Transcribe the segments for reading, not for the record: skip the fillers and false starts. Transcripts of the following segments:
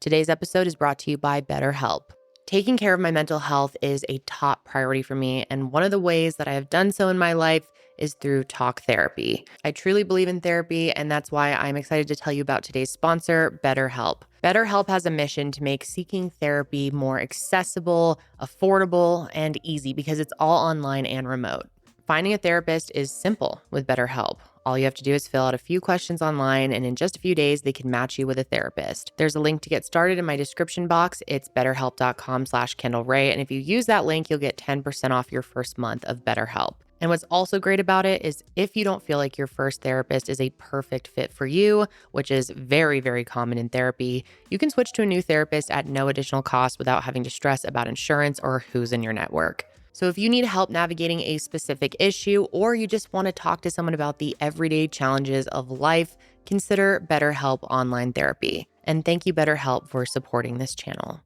Today's episode is brought to you by BetterHelp. Taking care of my mental health is a top priority for me, and one of the ways that I have done so in my life is through talk therapy. I truly believe in therapy, and that's why I'm excited to tell you about today's sponsor, BetterHelp. BetterHelp has a mission to make seeking therapy more accessible, affordable, and easy because it's all online and remote. Finding a therapist is simple with BetterHelp. All you have to do is fill out a few questions online, and in just a few days, they can match you with a therapist. There's a link to get started in my description box. It's betterhelp.com/KendallRay. And if you use that link, you'll get 10% off your first month of BetterHelp. And what's also great about it is if you don't feel like your first therapist is a perfect fit for you, which is very, very common in therapy, you can switch to a new therapist at no additional cost without having to stress about insurance or who's in your network. So if you need help navigating a specific issue, or you just want to talk to someone about the everyday challenges of life, consider BetterHelp Online Therapy. And thank you, BetterHelp, for supporting this channel.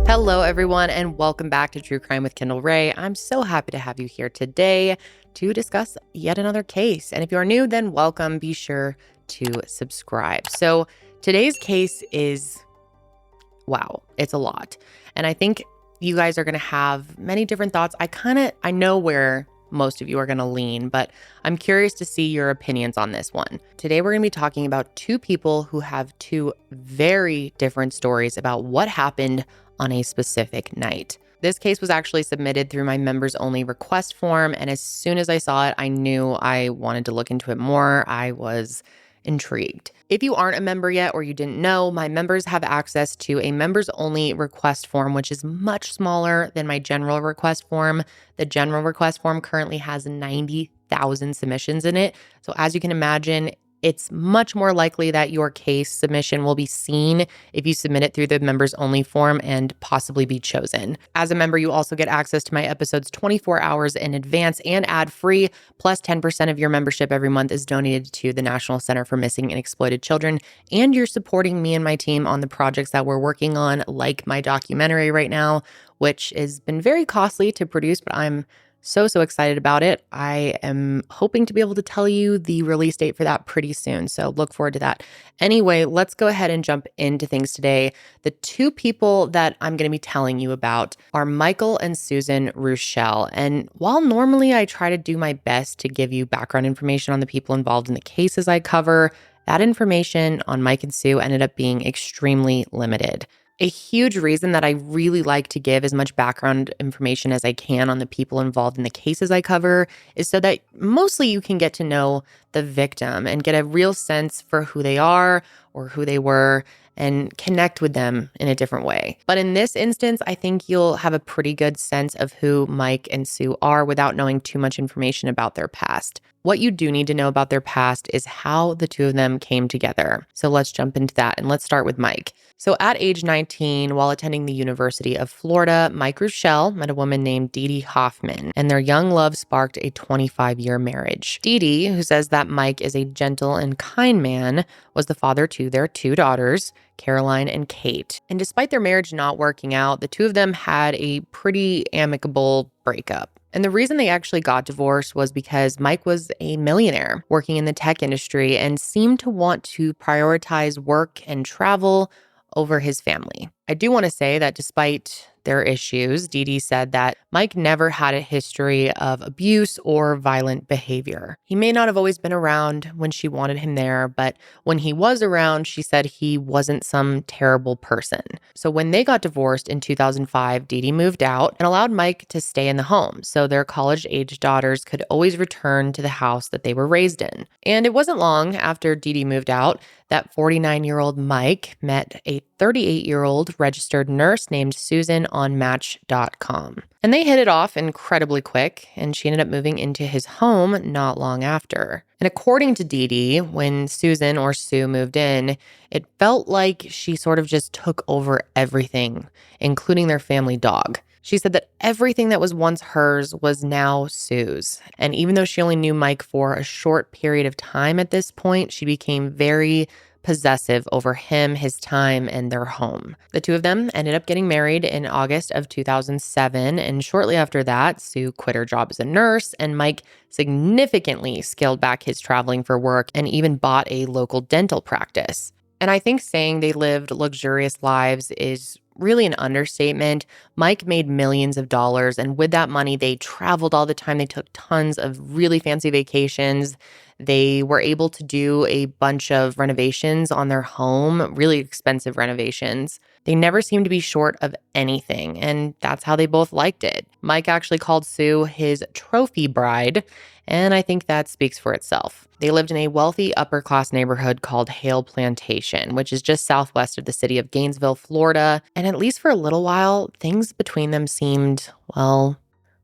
Hello, everyone, and welcome back to True Crime with Kendall Ray. I'm so happy to have you here today to discuss yet another case. And if you are new, then welcome. Be sure to subscribe. So today's case is, wow, it's a lot. And I think you guys are going to have many different thoughts. I know where most of you are going to lean, but I'm curious to see your opinions on this one. Today, we're going to be talking about two people who have two very different stories about what happened on a specific night. This case was actually submitted through my members only request form. And as soon as I saw it, I knew I wanted to look into it more. I was intrigued. If you aren't a member yet or you didn't know, my members have access to a members only request form, which is much smaller than my general request form. The general request form currently has 90,000 submissions in it. So as you can imagine, it's much more likely that your case submission will be seen if you submit it through the members only form and possibly be chosen. As a member, you also get access to my episodes 24 hours in advance and ad free, plus 10% of your membership every month is donated to the National Center for Missing and Exploited Children. And you're supporting me and my team on the projects that we're working on, like my documentary right now, which has been very costly to produce, but I'm so excited about it. I am hoping to be able to tell you the release date for that pretty soon. So look forward to that. Anyway, let's go ahead and jump into things today. The two people that I'm going to be telling you about are Michael and Susan Reuschel. And while normally I try to do my best to give you background information on the people involved in the cases I cover, that information on Mike and Sue ended up being extremely limited. A huge reason that I really like to give as much background information as I can on the people involved in the cases I cover is so that mostly you can get to know the victim and get a real sense for who they are or who they were and connect with them in a different way. But in this instance, I think you'll have a pretty good sense of who Mike and Sue are without knowing too much information about their past. What you do need to know about their past is how the two of them came together. So let's jump into that, and let's start with Mike. So at age 19, while attending the University of Florida, Mike Reuschel met a woman named Dee Dee Hoffman, and their young love sparked a 25-year marriage. Dee Dee, who says that Mike is a gentle and kind man, was the father to their two daughters, Caroline and Kate. And despite their marriage not working out, the two of them had a pretty amicable breakup. And the reason they actually got divorced was because Mike was a millionaire working in the tech industry and seemed to want to prioritize work and travel over his family. I do want to say that despite their issues, Dee Dee said that Mike never had a history of abuse or violent behavior. He may not have always been around when she wanted him there, but when he was around, she said he wasn't some terrible person. So when they got divorced in 2005, Dee Dee moved out and allowed Mike to stay in the home so their college-age daughters could always return to the house that they were raised in. And it wasn't long after Dee Dee moved out that 49-year-old Mike met a 38-year-old registered nurse named Susan on Match.com. And they hit it off incredibly quick, and she ended up moving into his home not long after. And according to Dee Dee, when Susan or Sue moved in, it felt like she sort of just took over everything, including their family dog. She said that everything that was once hers was now Sue's. And even though she only knew Mike for a short period of time at this point, she became very possessive over him, his time, and their home. The two of them ended up getting married in August of 2007, and shortly after that, Sue quit her job as a nurse, and Mike significantly scaled back his traveling for work and even bought a local dental practice. And I think saying they lived luxurious lives is really an understatement. Mike made millions of dollars, and with that money, they traveled all the time. They took tons of really fancy vacations. They were able to do a bunch of renovations on their home, really expensive renovations. They never seemed to be short of anything, and that's how they both liked it. Mike actually called Sue his trophy bride, and I think that speaks for itself. They lived in a wealthy upper-class neighborhood called Hale Plantation, which is just southwest of the city of Gainesville, Florida. And at least for a little while, things between them seemed, well,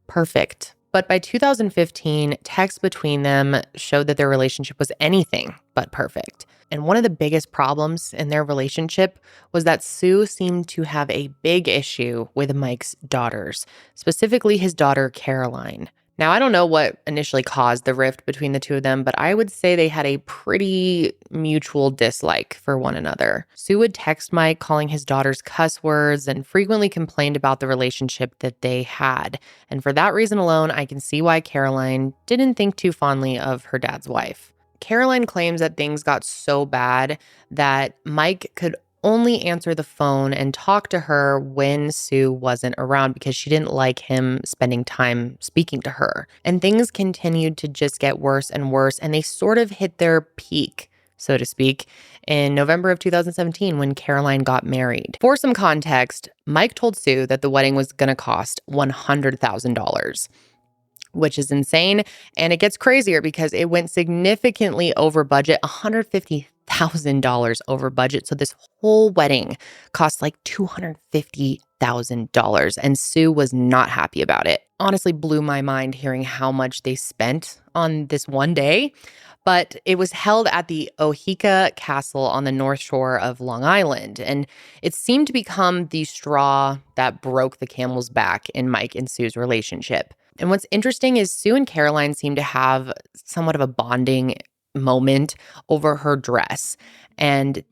perfect. But by 2015, texts between them showed that their relationship was anything but perfect. And one of the biggest problems in their relationship was that Sue seemed to have a big issue with Mike's daughters, specifically his daughter, Caroline. Now, I don't know what initially caused the rift between the two of them, but I would say they had a pretty mutual dislike for one another. Sue would text Mike calling his daughters cuss words and frequently complained about the relationship that they had. And for that reason alone, I can see why Caroline didn't think too fondly of her dad's wife. Caroline claims that things got so bad that Mike could only answer the phone and talk to her when Sue wasn't around because she didn't like him spending time speaking to her. And things continued to just get worse and worse, and they sort of hit their peak, so to speak, in November of 2017 when Caroline got married. For some context, Mike told Sue that the wedding was going to cost $100,000. Which is insane. And it gets crazier because it went significantly over budget, $150,000 over budget. So this whole wedding cost like $250,000. And Sue was not happy about it. Honestly, blew my mind hearing how much they spent on this one day. But it was held at the Oheka Castle on the North Shore of Long Island. And it seemed to become the straw that broke the camel's back in Mike and Sue's relationship. And what's interesting is Sue and Caroline seem to have somewhat of a bonding moment over her dress. And,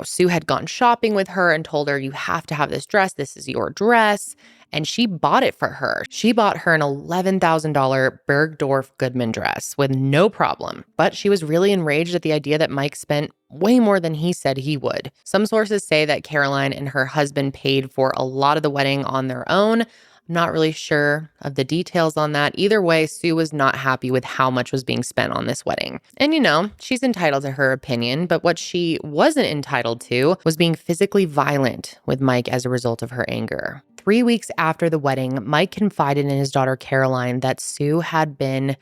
Sue had gone shopping with her and told her, you have to have this dress. This is your dress. And she bought it for her. She bought her an $11,000 Bergdorf Goodman dress with no problem. But she was really enraged at the idea that Mike spent way more than he said he would. Some sources say that Caroline and her husband paid for a lot of the wedding on their own. Not really sure of the details on that. Either way, Sue was not happy with how much was being spent on this wedding. And she's entitled to her opinion, but what she wasn't entitled to was being physically violent with Mike as a result of her anger. 3 weeks after the wedding, Mike confided in his daughter Caroline that Sue had been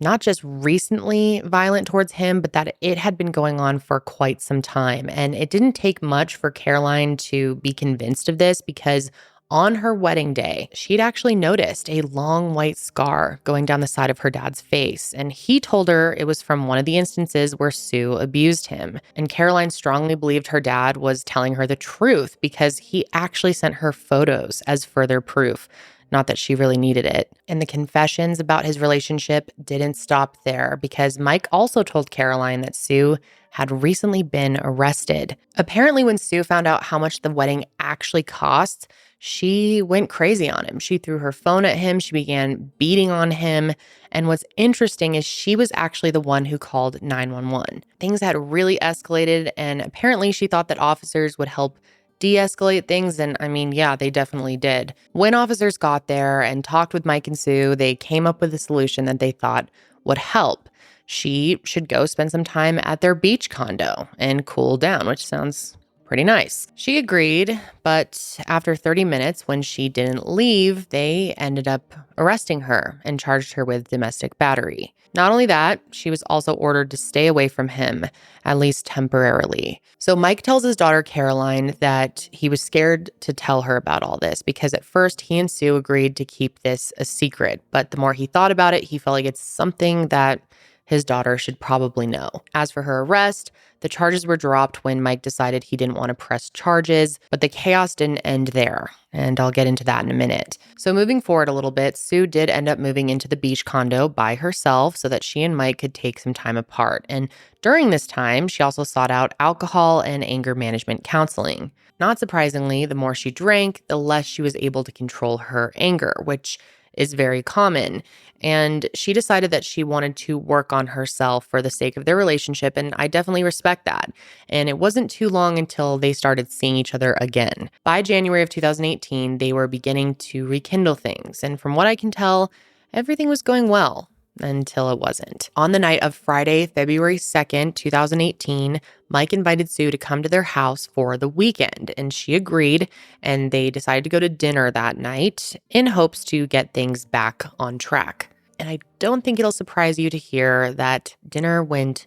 not just recently violent towards him, but that it had been going on for quite some time. And it didn't take much for Caroline to be convinced of this because on her wedding day, she'd actually noticed a long white scar going down the side of her dad's face. And he told her it was from one of the instances where Sue abused him. And Caroline strongly believed her dad was telling her the truth because he actually sent her photos as further proof. Not that she really needed it. And the confessions about his relationship didn't stop there because Mike also told Caroline that Sue had recently been arrested. Apparently, when Sue found out how much the wedding actually cost, she went crazy on him. She threw her phone at him. She began beating on him. And what's interesting is she was actually the one who called 911. Things had really escalated, and apparently she thought that officers would help de-escalate things. And yeah, they definitely did. When officers got there and talked with Mike and Sue, they came up with a solution that they thought would help. She should go spend some time at their beach condo and cool down, which sounds pretty nice. She agreed, but after 30 minutes, when she didn't leave, they ended up arresting her and charged her with domestic battery. Not only that, she was also ordered to stay away from him, at least temporarily. So Mike tells his daughter Caroline that he was scared to tell her about all this because at first he and Sue agreed to keep this a secret. But the more he thought about it, he felt like it's something that his daughter should probably know. As for her arrest, the charges were dropped when Mike decided he didn't want to press charges, but the chaos didn't end there, and I'll get into that in a minute. So moving forward a little bit, Sue did end up moving into the beach condo by herself so that she and Mike could take some time apart. And during this time, she also sought out alcohol and anger management counseling. Not surprisingly, the more she drank, the less she was able to control her anger, which is very common. And she decided that she wanted to work on herself for the sake of their relationship, and I definitely respect that. And it wasn't too long until they started seeing each other again. By January of 2018, they were beginning to rekindle things, and from what I can tell, everything was going well. Until it wasn't. On the night of Friday, February 2nd, 2018, Mike invited Sue to come to their house for the weekend, and she agreed, and they decided to go to dinner that night in hopes to get things back on track. And I don't think it'll surprise you to hear that dinner went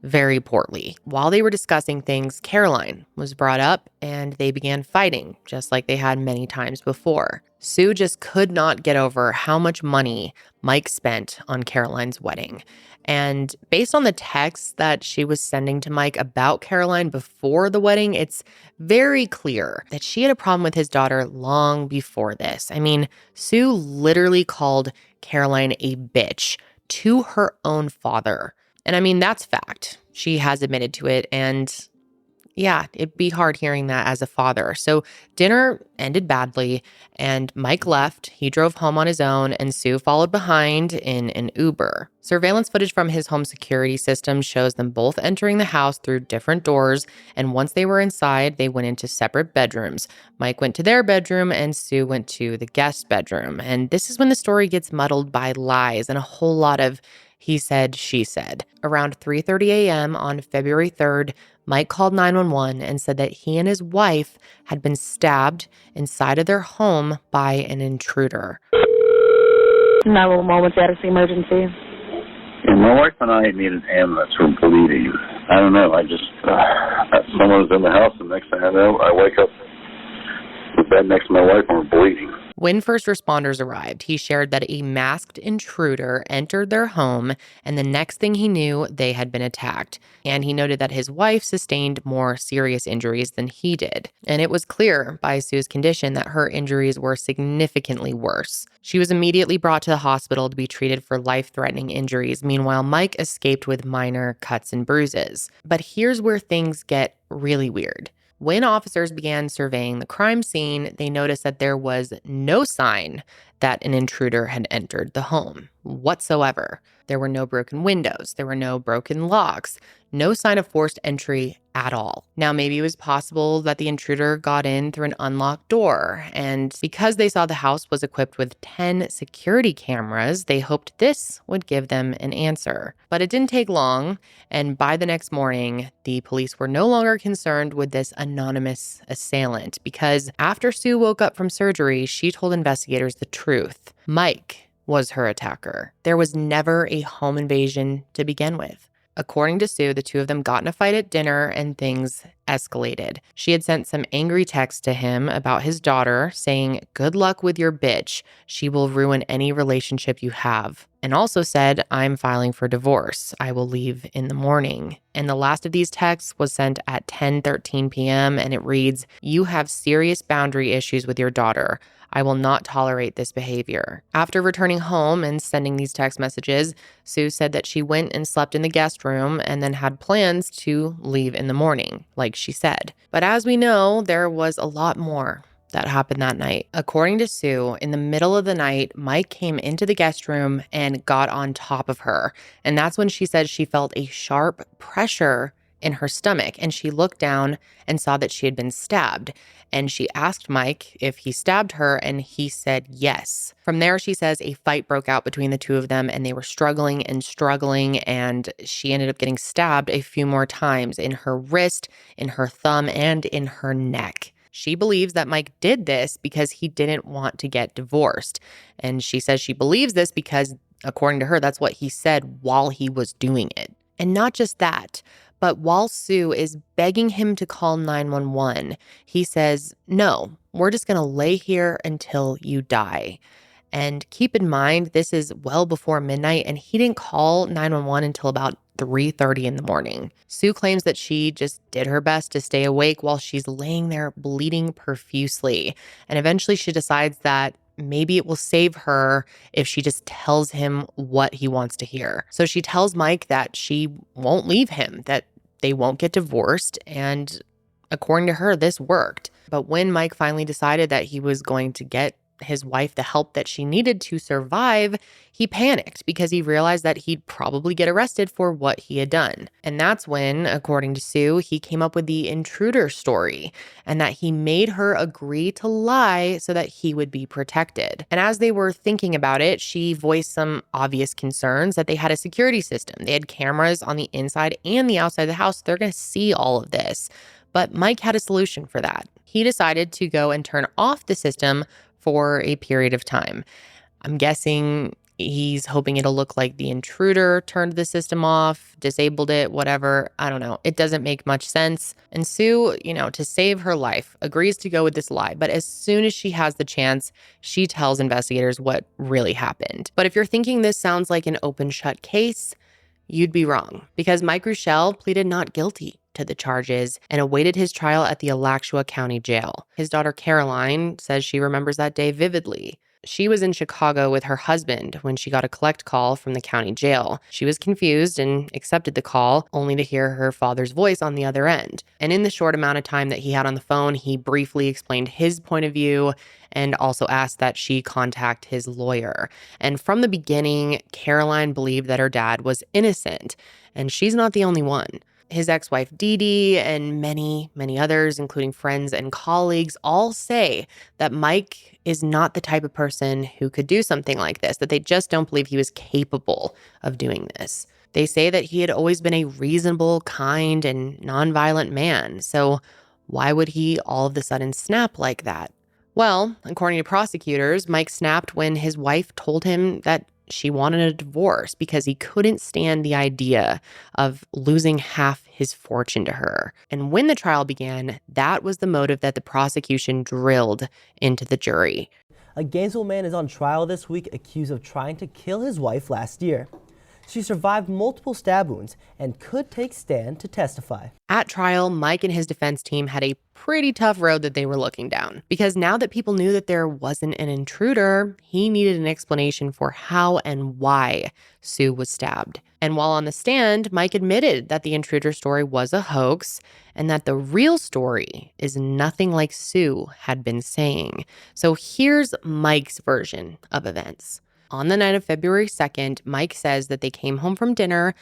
very poorly. While they were discussing things, Caroline was brought up and they began fighting, just like they had many times before. Sue just could not get over how much money Mike spent on Caroline's wedding. And based on the texts that she was sending to Mike about Caroline before the wedding, it's very clear that she had a problem with his daughter long before this. I mean, Sue literally called Caroline a bitch to her own father. And I mean, that's fact. She has admitted to it. And yeah, it'd be hard hearing that as a father. So dinner ended badly and Mike left. He drove home on his own and Sue followed behind in an Uber. Surveillance footage from his home security system shows them both entering the house through different doors. And once they were inside, they went into separate bedrooms. Mike went to their bedroom and Sue went to the guest bedroom. And this is when the story gets muddled by lies and a whole lot of he said, she said. Around 3:30 a.m. on February 3rd, Mike called 911 and said that he and his wife had been stabbed inside of their home by an intruder. 911, what's the emergency? And my wife and I need an ambulance for bleeding. I don't know, someone was in the house, and next thing I know, I wake up the bed next to my wife and we're bleeding. When first responders arrived, he shared that a masked intruder entered their home, and the next thing he knew, they had been attacked. And he noted that his wife sustained more serious injuries than he did. And it was clear by Sue's condition that her injuries were significantly worse. She was immediately brought to the hospital to be treated for life-threatening injuries. Meanwhile, Mike escaped with minor cuts and bruises. But here's where things get really weird. When officers began surveying the crime scene, they noticed that there was no sign that an intruder had entered the home whatsoever. There were no broken windows. There were no broken locks. No sign of forced entry at all. Now, maybe it was possible that the intruder got in through an unlocked door. And because they saw the house was equipped with 10 security cameras, they hoped this would give them an answer. But it didn't take long. And by the next morning, the police were no longer concerned with this anonymous assailant because after Sue woke up from surgery, she told investigators the truth. Mike was her attacker. There was never a home invasion to begin with. According to Sue, the two of them got in a fight at dinner and things escalated. She had sent some angry texts to him about his daughter saying, "Good luck with your bitch. She will ruin any relationship you have." And also said, "I'm filing for divorce. I will leave in the morning." And the last of these texts was sent at 10:13 p.m. and it reads, "You have serious boundary issues with your daughter. I will not tolerate this behavior." After returning home and sending these text messages, Sue said that she went and slept in the guest room and then had plans to leave in the morning, like she said. But as we know, there was a lot more that happened that night. According to Sue, in the middle of the night, Mike came into the guest room and got on top of her. And that's when she said she felt a sharp pressure in her stomach, and she looked down and saw that she had been stabbed. And she asked Mike if he stabbed her, and he said yes. From there, she says a fight broke out between the two of them, and they were struggling, and she ended up getting stabbed a few more times in her wrist, in her thumb, and in her neck. She believes that Mike did this because he didn't want to get divorced. And she says she believes this because, according to her, that's what he said while he was doing it. And not just that, but while Sue is begging him to call 911, he says, "No, we're just going to lay here until you die." And keep in mind, this is well before midnight, and he didn't call 911 until about 3:30 in the morning. Sue claims that she just did her best to stay awake while she's laying there bleeding profusely. And eventually she decides that maybe it will save her if she just tells him what he wants to hear. So she tells Mike that she won't leave him, that they won't get divorced. And according to her, this worked. But when Mike finally decided that he was going to get his wife the help that she needed to survive, he panicked because he realized that he'd probably get arrested for what he had done. And that's when, according to Sue, he came up with the intruder story and that he made her agree to lie so that he would be protected. And as they were thinking about it, she voiced some obvious concerns that they had a security system. They had cameras on the inside and the outside of the house. They're going to see all of this. But Mike had a solution for that. He decided to go and turn off the system for a period of time. I'm guessing he's hoping it'll look like the intruder turned the system off, disabled it, whatever. I don't know. It doesn't make much sense. And Sue, to save her life, agrees to go with this lie. But as soon as she has the chance, she tells investigators what really happened. But if you're thinking this sounds like an open shut case, you'd be wrong, because Mike Reuschel pleaded not guilty to the charges and awaited his trial at the Alachua County Jail. His daughter Caroline says she remembers that day vividly. She was in Chicago with her husband when she got a collect call from the county jail. She was confused and accepted the call, only to hear her father's voice on the other end. And in the short amount of time that he had on the phone, he briefly explained his point of view and also asked that she contact his lawyer. And from the beginning, Caroline believed that her dad was innocent, and she's not the only one. His ex-wife Dee Dee and many, many others, including friends and colleagues, all say that Mike is not the type of person who could do something like this, that they just don't believe he was capable of doing this. They say that he had always been a reasonable, kind, and nonviolent man. So why would he all of a sudden snap like that? Well, according to prosecutors, Mike snapped when his wife told him that she wanted a divorce because he couldn't stand the idea of losing half his fortune to her. And when the trial began, that was the motive that the prosecution drilled into the jury. A Gainesville man is on trial this week accused of trying to kill his wife last year. She survived multiple stab wounds and could take stand to testify. At trial, Mike and his defense team had a pretty tough road that they were looking down, because now that people knew that there wasn't an intruder, he needed an explanation for how and why Sue was stabbed. And while on the stand, Mike admitted that the intruder story was a hoax and that the real story is nothing like Sue had been saying. So here's Mike's version of events. On the night of February 2nd, Mike says that they came home from dinner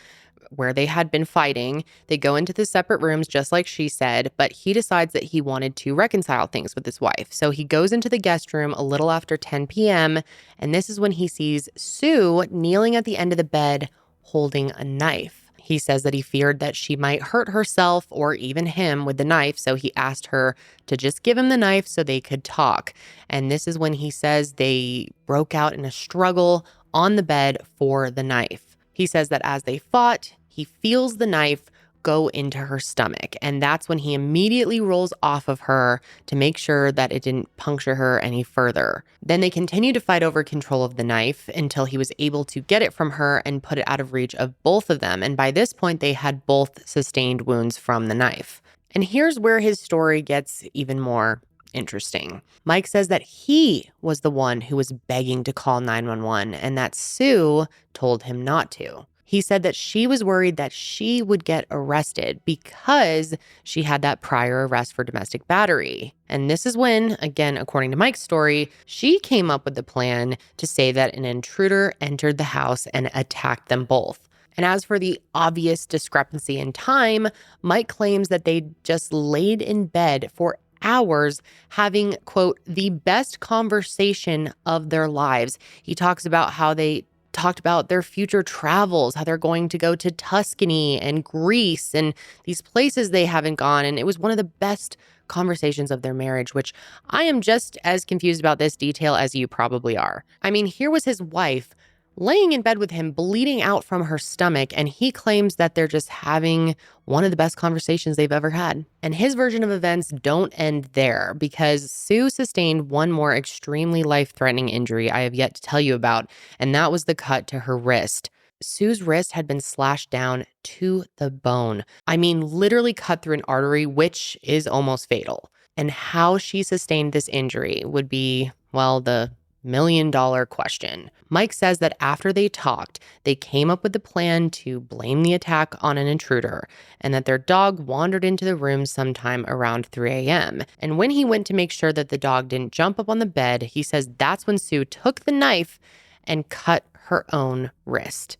where they had been fighting. They go into the separate rooms, just like she said, but he decides that he wanted to reconcile things with his wife. So he goes into the guest room a little after 10 p.m., and this is when he sees Sue kneeling at the end of the bed holding a knife. He says that he feared that she might hurt herself or even him with the knife, so he asked her to just give him the knife so they could talk. And this is when he says they broke out in a struggle on the bed for the knife. He says that as they fought, he feels the knife go into her stomach, and that's when he immediately rolls off of her to make sure that it didn't puncture her any further. Then they continue to fight over control of the knife until he was able to get it from her and put it out of reach of both of them, and by this point they had both sustained wounds from the knife. And here's where his story gets even more interesting. Mike says that he was the one who was begging to call 911 and that Sue told him not to. He said that she was worried that she would get arrested because she had that prior arrest for domestic battery. And this is when, again, according to Mike's story, she came up with the plan to say that an intruder entered the house and attacked them both. And as for the obvious discrepancy in time, Mike claims that they just laid in bed for hours having, quote, the best conversation of their lives. He talks about how they talked about their future travels, how they're going to go to Tuscany and Greece and these places they haven't gone. And it was one of the best conversations of their marriage, which I am just as confused about this detail as you probably are. I mean, here was his wife laying in bed with him, bleeding out from her stomach, and he claims that they're just having one of the best conversations they've ever had. And his version of events don't end there, because Sue sustained one more extremely life-threatening injury I have yet to tell you about, and that was the cut to her wrist. Sue's wrist had been slashed down to the bone. I mean, literally cut through an artery, which is almost fatal. And how she sustained this injury would be, well, the million-dollar question. Mike says that after they talked, they came up with the plan to blame the attack on an intruder, and that their dog wandered into the room sometime around 3 a.m. And when he went to make sure that the dog didn't jump up on the bed, he says that's when Sue took the knife and cut her own wrist.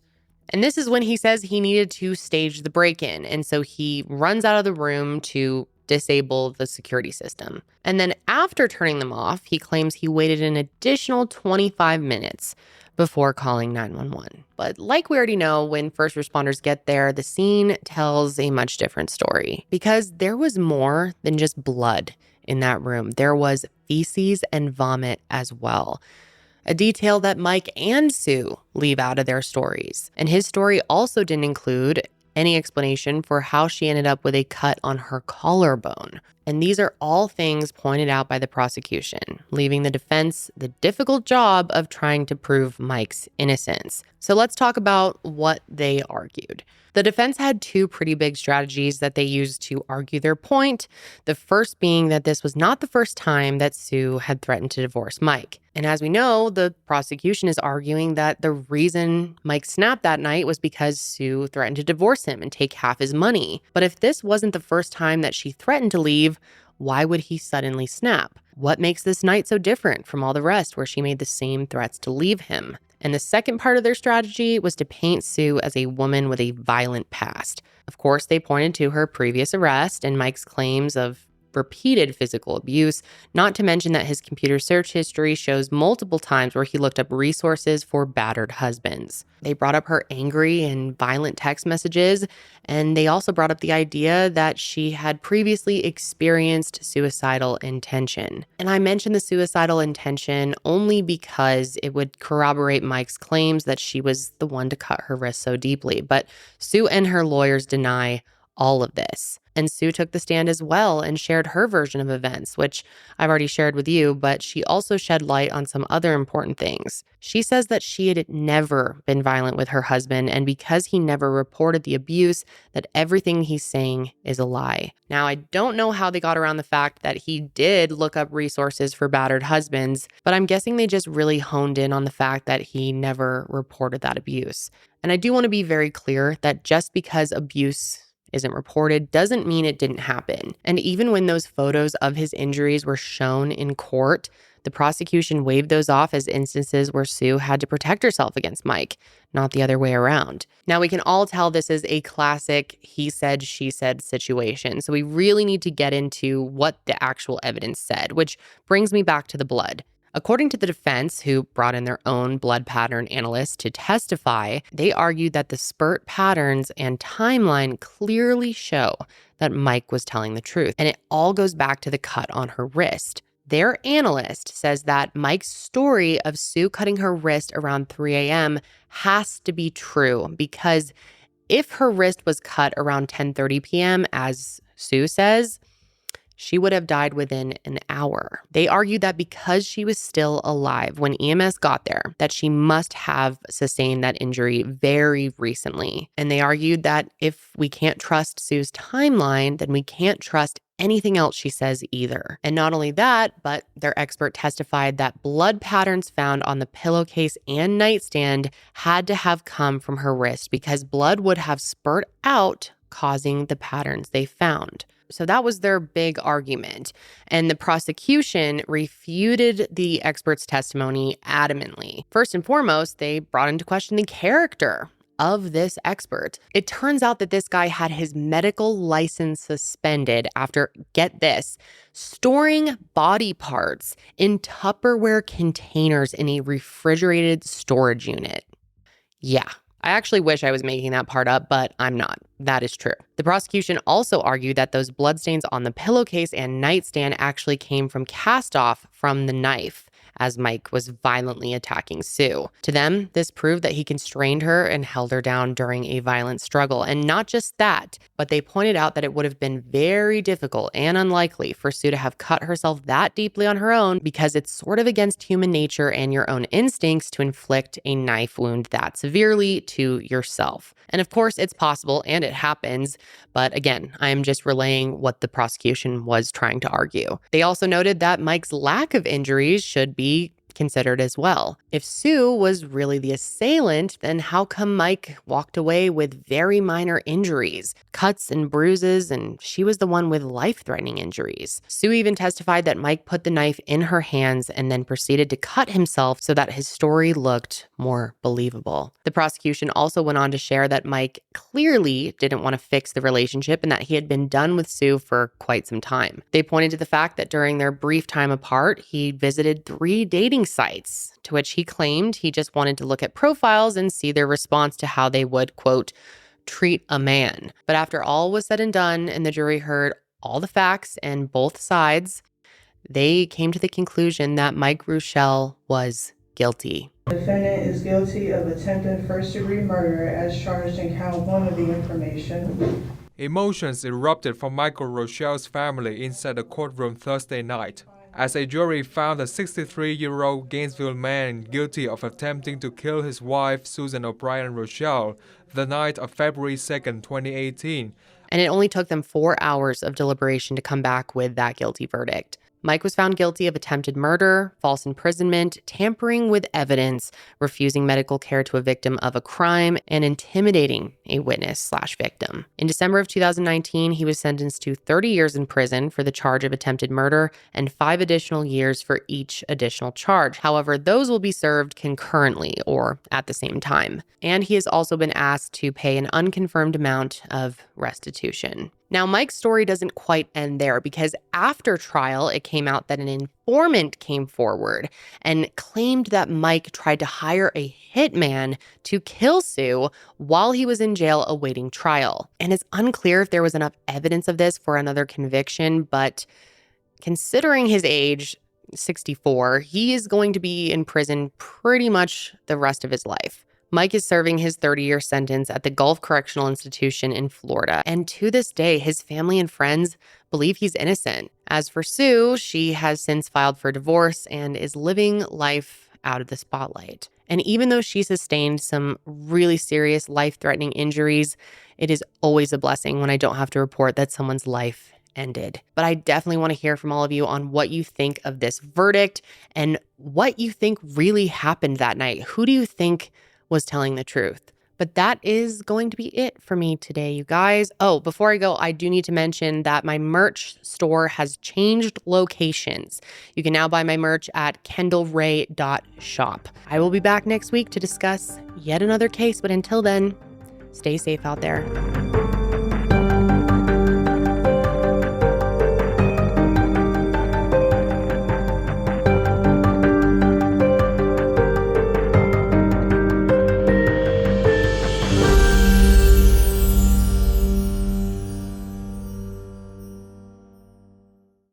And this is when he says he needed to stage the break-in, and so he runs out of the room to disable the security system. And then after turning them off, he claims he waited an additional 25 minutes before calling 911. But like we already know, when first responders get there, the scene tells a much different story, because there was more than just blood in that room. There was feces and vomit as well. A detail that Mike and Sue leave out of their stories. And his story also didn't include any explanation for how she ended up with a cut on her collarbone. And these are all things pointed out by the prosecution, leaving the defense the difficult job of trying to prove Mike's innocence. So let's talk about what they argued. The defense had two pretty big strategies that they used to argue their point. The first being that this was not the first time that Sue had threatened to divorce Mike. And as we know, the prosecution is arguing that the reason Mike snapped that night was because Sue threatened to divorce him and take half his money. But if this wasn't the first time that she threatened to leave, why would he suddenly snap? What makes this night so different from all the rest where she made the same threats to leave him? And the second part of their strategy was to paint Sue as a woman with a violent past. Of course, they pointed to her previous arrest and Mike's claims of repeated physical abuse, not to mention that his computer search history shows multiple times where he looked up resources for battered husbands. They brought up her angry and violent text messages, and they also brought up the idea that she had previously experienced suicidal intention. And I mentioned the suicidal intention only because it would corroborate Mike's claims that she was the one to cut her wrist so deeply. But Sue and her lawyers deny all of this. And Sue took the stand as well and shared her version of events, which I've already shared with you, but she also shed light on some other important things. She says that she had never been violent with her husband, and because he never reported the abuse, that everything he's saying is a lie. Now, I don't know how they got around the fact that he did look up resources for battered husbands, but I'm guessing they just really honed in on the fact that he never reported that abuse. And I do want to be very clear that just because abuse isn't reported doesn't mean it didn't happen. And even when those photos of his injuries were shown in court, the prosecution waved those off as instances where Sue had to protect herself against Mike, not the other way around. Now, we can all tell this is a classic he said, she said situation. So we really need to get into what the actual evidence said, which brings me back to the blood. According to the defense, who brought in their own blood pattern analyst to testify, they argued that the spurt patterns and timeline clearly show that Mike was telling the truth. And it all goes back to the cut on her wrist. Their analyst says that Mike's story of Sue cutting her wrist around 3 a.m. has to be true, because if her wrist was cut around 10:30 p.m., as Sue says, she would have died within an hour. They argued that because she was still alive when EMS got there, that she must have sustained that injury very recently. And they argued that if we can't trust Sue's timeline, then we can't trust anything else she says either. And not only that, but their expert testified that blood patterns found on the pillowcase and nightstand had to have come from her wrist, because blood would have spurt out, causing the patterns they found. So that was their big argument. And the prosecution refuted the expert's testimony adamantly. First and foremost, they brought into question the character of this expert. It turns out that this guy had his medical license suspended after, get this, storing body parts in Tupperware containers in a refrigerated storage unit. Yeah. I actually wish I was making that part up, but I'm not. That is true. The prosecution also argued that those bloodstains on the pillowcase and nightstand actually came from cast-off from the knife, as Mike was violently attacking Sue. To them, this proved that he constrained her and held her down during a violent struggle. And not just that, but they pointed out that it would have been very difficult and unlikely for Sue to have cut herself that deeply on her own, because it's sort of against human nature and your own instincts to inflict a knife wound that severely to yourself. And of course, it's possible and it happens, but again, I'm just relaying what the prosecution was trying to argue. They also noted that Mike's lack of injuries should be considered as well. If Sue was really the assailant, then how come Mike walked away with very minor injuries, cuts and bruises, and she was the one with life-threatening injuries? Sue even testified that Mike put the knife in her hands and then proceeded to cut himself so that his story looked more believable. The prosecution also went on to share that Mike clearly didn't want to fix the relationship and that he had been done with Sue for quite some time. They pointed to the fact that during their brief time apart, he visited 3 dating sites, to which he claimed he just wanted to look at profiles and see their response to how they would, quote, treat a man. But after all was said and done and the jury heard all the facts and both sides, they came to the conclusion that Mike Reuschel was guilty. The defendant is guilty of attempted first-degree murder as charged in count 1 of the information. Emotions erupted from Michael Reuschel's family inside the courtroom Thursday night, as a jury found the 63-year-old Gainesville man guilty of attempting to kill his wife, Susan O'Brien Reuschel, the night of February 2, 2018. And it only took them 4 hours of deliberation to come back with that guilty verdict. Mike was found guilty of attempted murder, false imprisonment, tampering with evidence, refusing medical care to a victim of a crime, and intimidating a witness/victim. In December of 2019, he was sentenced to 30 years in prison for the charge of attempted murder and 5 additional years for each additional charge. However, those will be served concurrently or at the same time. And he has also been asked to pay an unconfirmed amount of restitution. Now, Mike's story doesn't quite end there, because after trial, it came out that an informant came forward and claimed that Mike tried to hire a hitman to kill Sue while he was in jail awaiting trial. And it's unclear if there was enough evidence of this for another conviction, but considering his age, 64, he is going to be in prison pretty much the rest of his life. Mike is serving his 30-year sentence at the Gulf Correctional Institution in Florida, and to this day, his family and friends believe he's innocent. As for Sue, she has since filed for divorce and is living life out of the spotlight. And even though she sustained some really serious life-threatening injuries, it is always a blessing when I don't have to report that someone's life ended. But I definitely want to hear from all of you on what you think of this verdict and what you think really happened that night. Who do you think was telling the truth? But that is going to be it for me today, you guys. Oh, before I go, I do need to mention that my merch store has changed locations. You can now buy my merch at kendallray.shop. I will be back next week to discuss yet another case, but until then, stay safe out there.